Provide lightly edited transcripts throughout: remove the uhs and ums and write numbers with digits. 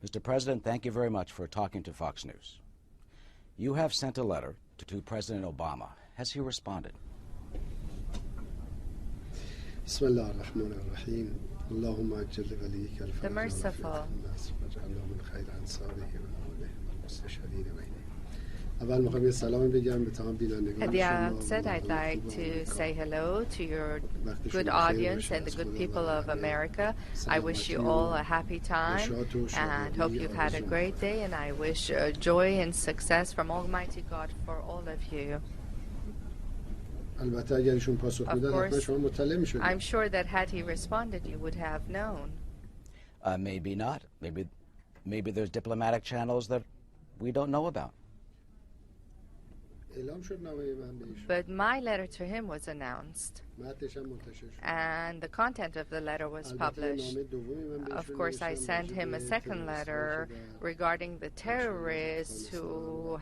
Mr. President, thank you very much for talking to Fox News. You have sent a letter to President Obama. Has he responded? The Merciful. At the outset, I'd like to say hello to your good audience and the good people of America. I wish you all a happy time and hope you've had a great day, and I wish joy and success from Almighty God for all of you. Of course, I'm sure that had he responded, you would have known. Maybe not. Maybe there's diplomatic channels that we don't know about. But my letter to him was announced, and the content of the letter was published. Of course, I sent him a second letter regarding the terrorists who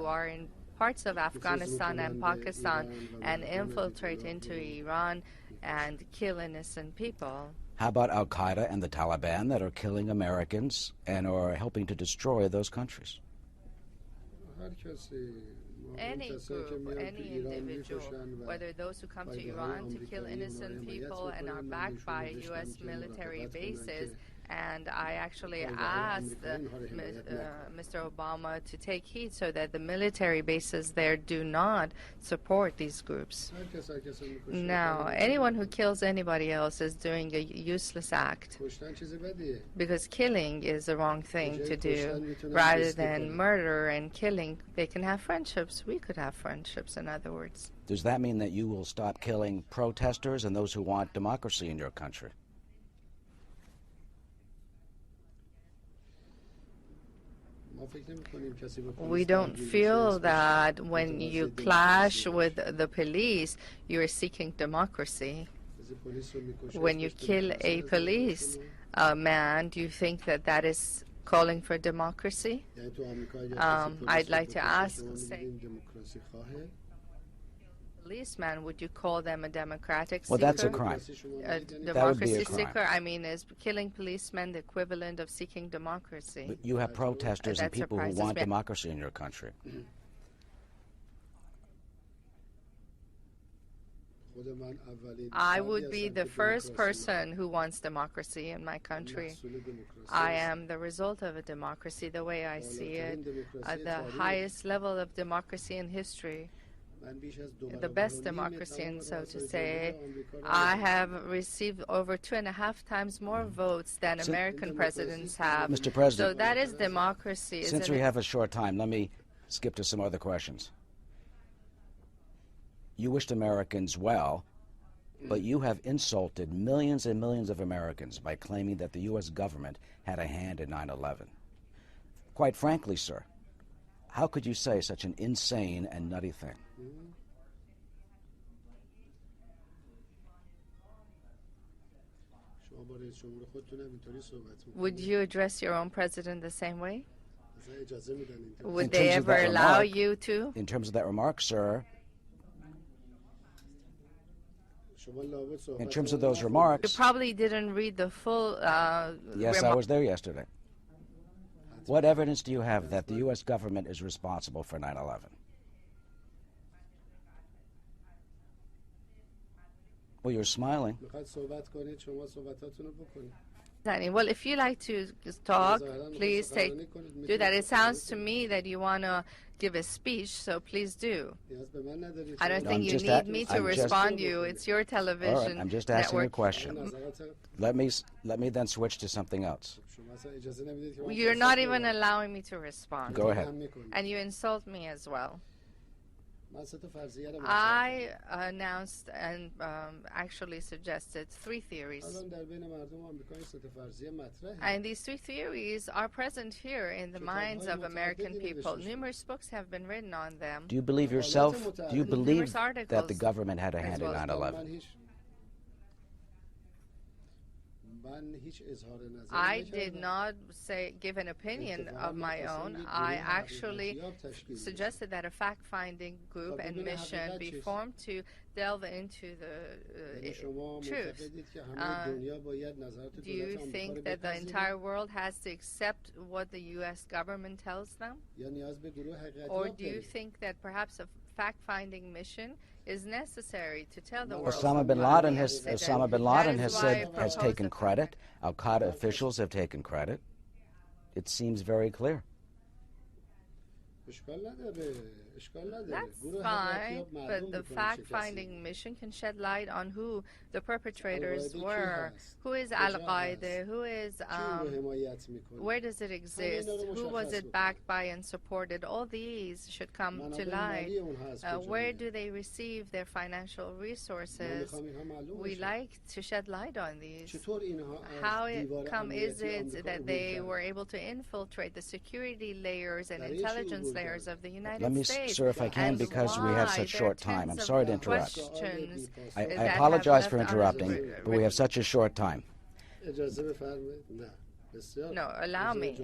are in parts of Afghanistan and Pakistan and infiltrate into Iran and kill innocent people. How about Al-Qaeda and the Taliban that are killing Americans and are helping to destroy those countries? Any group, any individual, whether those who come to Iran to kill innocent people and are backed by U.S. military bases. And I actually asked Mr. Obama to take heed so that the military bases there do not support these groups. Now, anyone who kills anybody else is doing a useless act, because killing is the wrong thing to do. Rather than murder and killing, they can have friendships. We could have friendships, in other words. Does that mean that you will stop killing protesters and those who want democracy in your country? We don't feel that when you clash with the police, you're seeking democracy. When you kill a police man, do you think that that is calling for democracy? I'd like to ask, say, policeman, would you call them a democratic seeker? Well, that's a crime. A democracy seeker? I mean, is killing policemen the equivalent of seeking democracy? But you have protesters and people who want democracy in your country. I would be the first person who wants democracy in my country. I am the result of a democracy, the way I see it, at the highest level of democracy in history. The best democracy, and so to say. I have received over 2.5 times more votes than American presidents have. Mr. President, so that is democracy. Since we have a short time, let me skip to some other questions. You wished Americans well, but you have insulted millions and millions of Americans by claiming that the U.S. government had a hand in 9/11. Quite frankly, sir, how could you say such an insane and nutty thing? Would you address your own president the same way? Would they ever allow you to? In terms of that remark, sir, in terms of those remarks... You probably didn't read the full Yes, I was there yesterday. What evidence do you have that the U.S. government is responsible for 9/11? Well, you're smiling. Well, if you like to talk, please do that. It sounds to me that you want to give a speech, so please do. I don't think you need me to respond to you. It's your television network. I'm just asking a question. Let me then switch to something else. You're not even allowing me to respond. Go ahead. And you insult me as well. I announced and actually suggested 3 theories. And these 3 theories are present here in the minds of American people. Numerous books have been written on them. Do you believe yourself? Do you believe that the government had a hand in 9/11? I did not give an opinion of my own. I actually suggested that a fact-finding group and mission be formed to delve into the truth. Do you think that the entire world has to accept what the U.S. government tells them? Or do you think that perhaps a fact-finding mission is necessary to tell the world? Osama bin Laden has taken credit. Al-Qaeda officials have taken credit. It seems very clear. That's fine, but the fact-finding mission can shed light on who the perpetrators were. Who is Al-Qaeda? Who is, where does it exist? Who was it backed by and supported? All these should come to light. Where do they receive their financial resources? We like to shed light on these. How is it that they were able to infiltrate the security layers and intelligence layers of the United States? Sir, if I can, because we have such short time. I'm sorry to interrupt. I apologize for interrupting, but we have such a short time. No, allow me.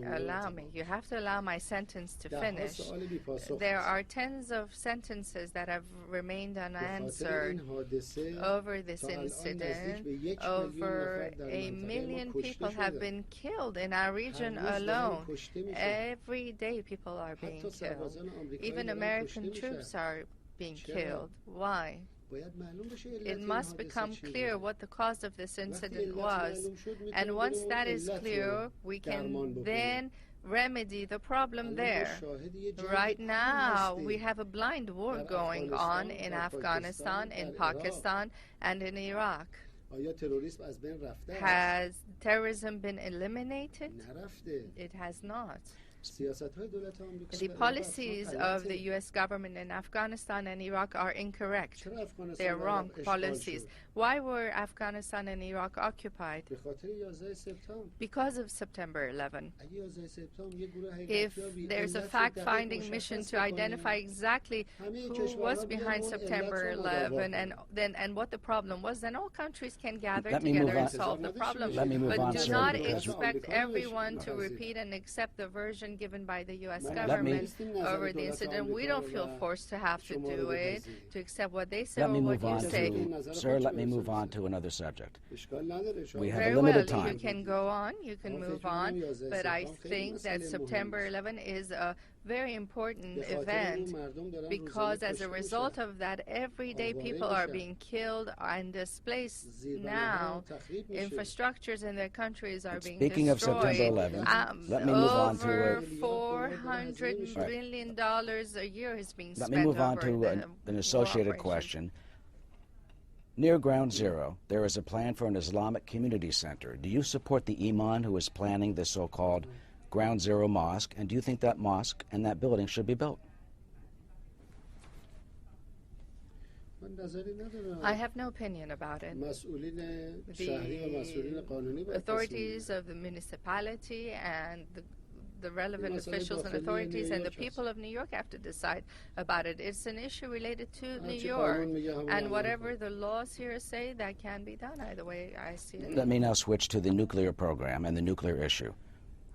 You have to allow my sentence to finish. There are tens of sentences that have remained unanswered over this incident. Over 1 million people have been killed in our region alone. Every day people are being killed. Even American troops are being killed. Why? It must become clear what the cause of this incident was. And once that is clear, we can then remedy the problem there. Right now, we have a blind war going on in Afghanistan, in Pakistan, and in Iraq. Has terrorism been eliminated? It has not. The policies of the U.S. government in Afghanistan and Iraq are incorrect. They're wrong policies. Why were Afghanistan and Iraq occupied? Because of September 11. If there's a fact-finding mission to identify exactly who was behind September 11 and what the problem was, then all countries can gather together and solve the problem. But do not expect everyone to repeat and accept the version given by the U.S. government over the incident. We don't feel forced to have to do it, to accept what they say or what you say. Sir, let me move on to another subject. We have Very a limited well, time. you can go on, you can move on, but I think that September 11 is a very important event because as a result of that, everyday people are being killed and displaced now. Infrastructures in their countries are being Speaking destroyed. of September 11th, let me move on to over $400 billion a year is being spent. Let me move on over to an associated question. Near Ground Zero, there is a plan for an Islamic community center. Do you support the imam who is planning the so-called Ground Zero Mosque, and do you think that mosque and that building should be built? I have no opinion about it. The authorities of the municipality and the relevant officials and authorities and the people of New York have to decide about it. It's an issue related to New York, and whatever the laws here say, that can be done either way I see it. Let me now switch to the nuclear program and the nuclear issue.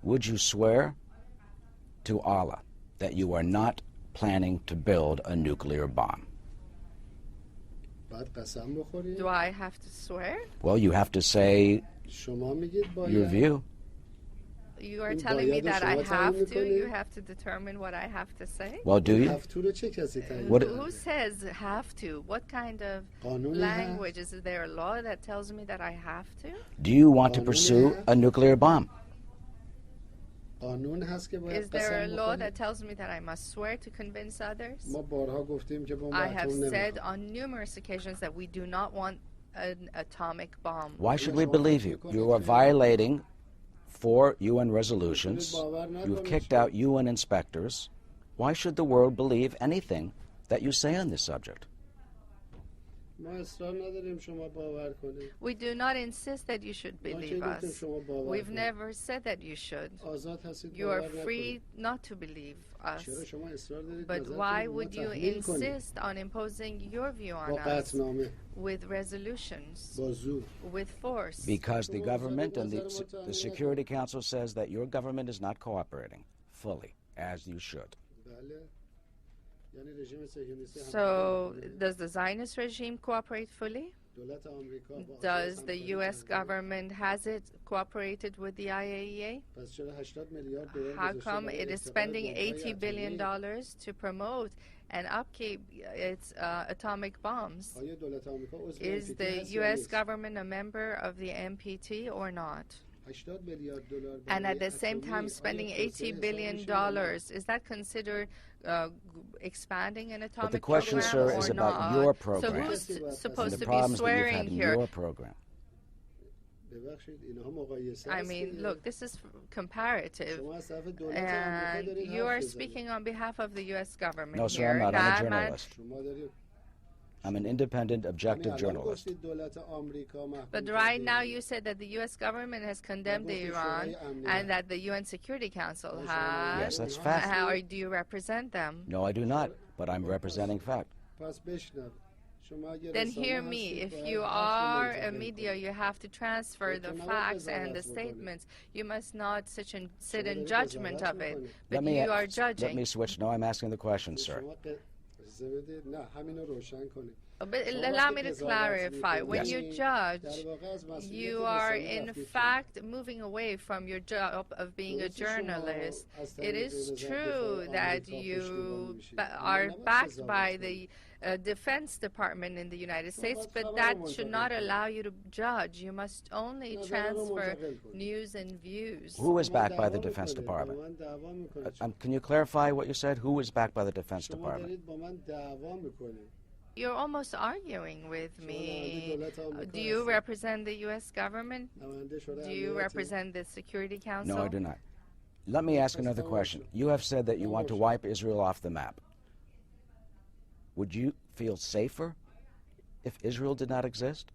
Would you swear to Allah that you are not planning to build a nuclear bomb? Do I have to swear? Well, you have to say your view. You are telling me that I have to? You have to determine what I have to say? Well, do you? Who says have to? What kind of language? Is there a law that tells me that I have to? Do you want to pursue a nuclear bomb? Is there a law that tells me that I must swear to convince others? I have said on numerous occasions that we do not want an atomic bomb. Why should we believe you? You are violating 4 UN resolutions. You've kicked out UN inspectors. Why should the world believe anything that you say on this subject? We do not insist that you should believe us. We've never said that you should. You are free not to believe us. But why would you insist on imposing your view on us with resolutions, with force? Because the government and the Security Council says that your government is not cooperating fully, as you should. So, does the Zionist regime cooperate fully? Does the U.S. government, has it cooperated with the IAEA? How come it is spending $80 billion to promote and upkeep its atomic bombs? Is the U.S. government a member of the NPT or not? And at the same time spending $80 billion, is that considered expanding an atomic program? But the question, sir, is about your program. So who's supposed the to be swearing problems that you've had in here? your program. I mean, look, this is comparative, and you are speaking on behalf of the U.S. government. No, sir, I'm not. I'm a journalist. I'm an independent, objective journalist. But right now you said that the U.S. government has condemned Iran and that the UN Security Council has. Yes, that's fact. How do you represent them? No, I do not, but I'm representing fact. Then hear me. If you are a media, you have to transfer the facts and the statements. You must not sit in judgment of it, but you are judging. Let me switch. No, I'm asking the question, sir. But allow me to clarify. When Yes. you judge, you are in fact moving away from your job of being a journalist. It is true that you are backed by the Defense Department in the United States, but that should not allow you to judge. You must only transfer news and views. Who is backed by the Defense Department? Can you clarify what you said? Who is backed by the Defense Department? You're almost arguing with me. Do you represent the U.S. government? Do you represent the Security Council? No, I do not. Let me ask another question. You have said that you want to wipe Israel off the map. Would you feel safer if Israel did not exist?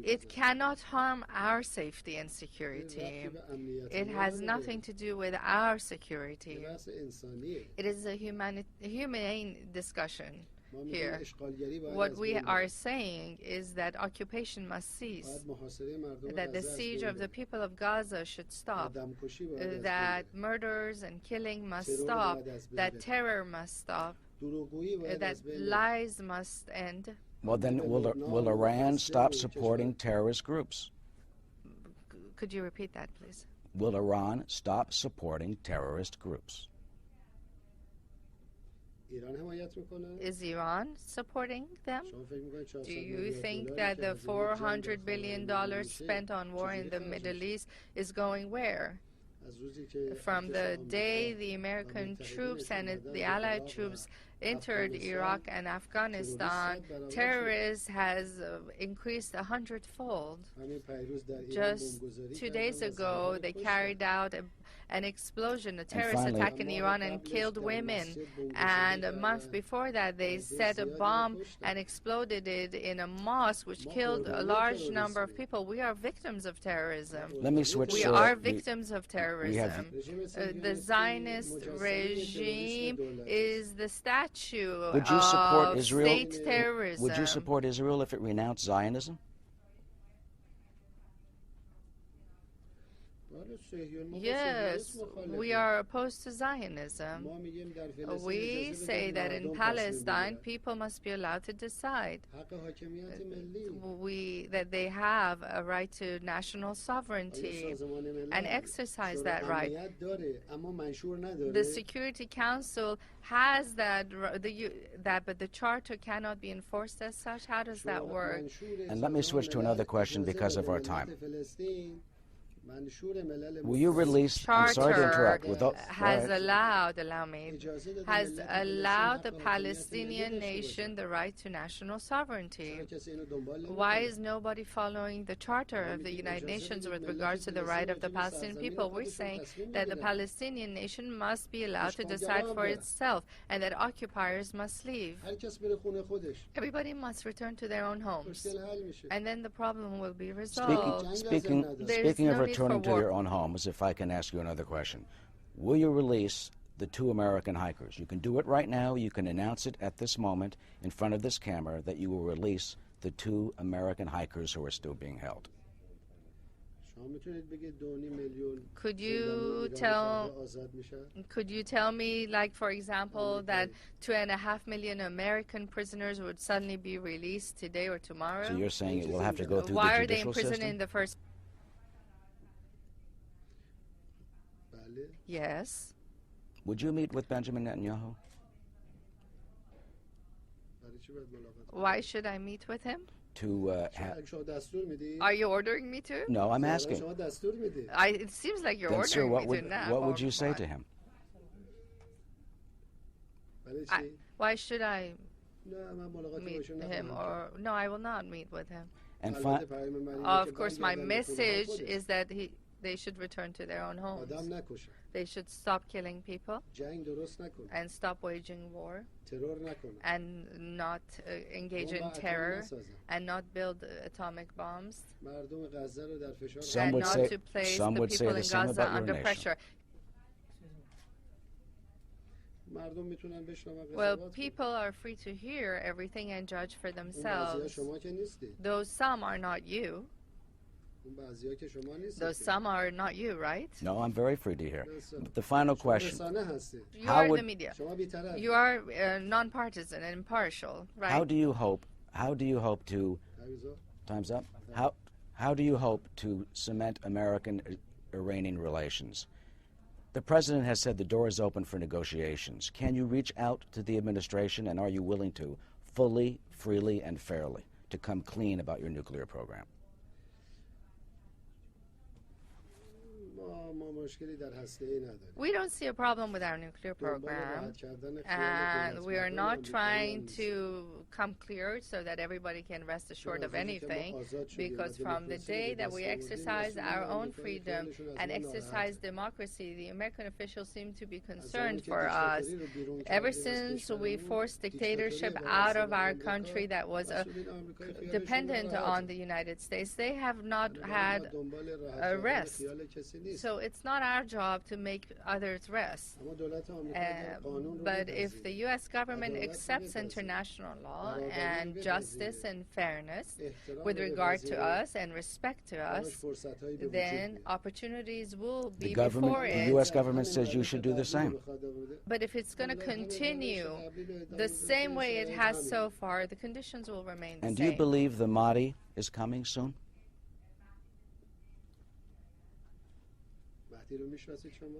It cannot harm our safety and security. It has nothing to do with our security. It is a humane discussion here. What we are saying is that occupation must cease, that the siege of the people of Gaza should stop, that murders and killing must stop, that terror must stop, that lies must end. Well, then will Iran stop supporting terrorist groups? Could you repeat that, please? Will Iran stop supporting terrorist groups? Is Iran supporting them? Do you think that the $400 billion spent on war in the Middle East is going where? From the day the American troops and the Allied troops entered Iraq and Afghanistan, terrorists has increased 100-fold. Just 2 days ago, they carried out an explosion, a terrorist attack in Iran, and killed women. And a month before that, they set a bomb and exploded it in a mosque, which killed a large number of people. We are victims of terrorism. Let me switch. We are victims of terrorism. The Zionist regime is the statue of state terrorism. Would you support Israel if it renounced Zionism? Yes, we are opposed to Zionism. We say that in Palestine, people must be allowed to decide. That they have a right to national sovereignty and exercise that right. The Security Council has that, but the Charter cannot be enforced as such. How does that work? And let me switch to another question because of our time. Will you release? I'm sorry to interrupt. Has allowed the Palestinian nation the right to national sovereignty. Why is nobody following the Charter of the United Nations with regards to the right of the Palestinian people? We're saying that the Palestinian nation must be allowed to decide for itself and that occupiers must leave. Everybody must return to their own homes. And then the problem will be resolved. Speaking of returning to your own homes, if I can ask you another question, will you release the 2 American hikers? You can do it right now. You can announce it at this moment in front of this camera that you will release the 2 American hikers who are still being held. Could you tell me, like, for example, that 2.5 million American prisoners would suddenly be released today or tomorrow? So you're saying it will have to go through Why the are they judicial in prison system? in the first? Yes. Would you meet with Benjamin Netanyahu? Why should I meet with him? Are you ordering me to? No, I'm asking. It seems like you're ordering me to now. What would you say to him? Why should I meet him? Or no, I will not meet with him. And of course, my message is that they should return to their own homes. They should stop killing people and stop waging war and not engage in terror and not build atomic bombs and not to place the people in Gaza under pressure. Well, people are free to hear everything and judge for themselves. Those some are not you. Those some are not you, right? No, I'm very free to hear. The final question. You are the media. You are non-partisan and impartial, right? How do you hope to... Time's up. How do you hope to cement American-Iranian relations? The president has said the door is open for negotiations. Can you reach out to the administration, and are you willing to, fully, freely, and fairly, to come clean about your nuclear program? We don't see a problem with our nuclear program, and we are not trying to come clear so that everybody can rest assured of anything, because from the day that we exercise our own freedom and exercise democracy, the American officials seem to be concerned for us. Ever since we forced dictatorship out of our country that was dependent on the United States, they have not had a rest. So it's not our job to make others rest. But if the U.S. government accepts international law and justice and fairness with regard to us and respect to us, then opportunities will be before it. The U.S. government says you should do the same. But if it's going to continue the same way it has so far, the conditions will remain the same. And do you believe the Mahdi is coming soon?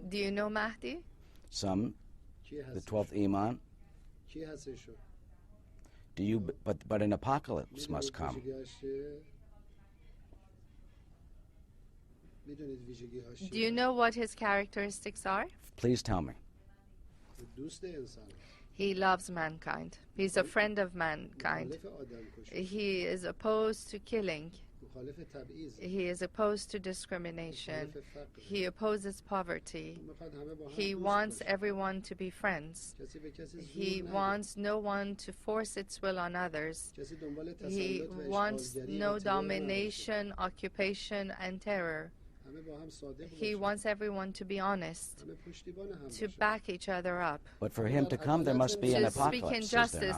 Do you know Mahdi? Some, the 12th Imam. Do you? But an apocalypse must come. Do you know what his characteristics are? Please tell me. He loves mankind. He's a friend of mankind. He is opposed to killing. He is opposed to discrimination. He opposes poverty. He wants everyone to be friends. He wants no one to force its will on others. He wants no domination, occupation, and terror. He wants everyone to be honest, to back each other up. But for him to come, there must be an apocalypse. To speak in justice.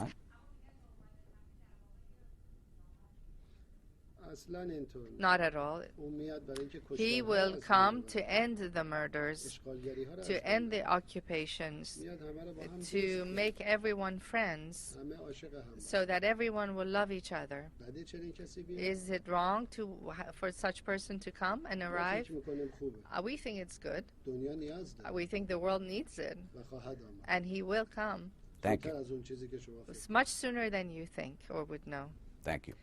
Not at all. He will come to end the murders, to end the occupations, to make everyone friends, so that everyone will love each other. Is it wrong for such person to come and arrive? We think it's good. We think the world needs it, and he will come. Thank you. It's much sooner than you think or would know. Thank you.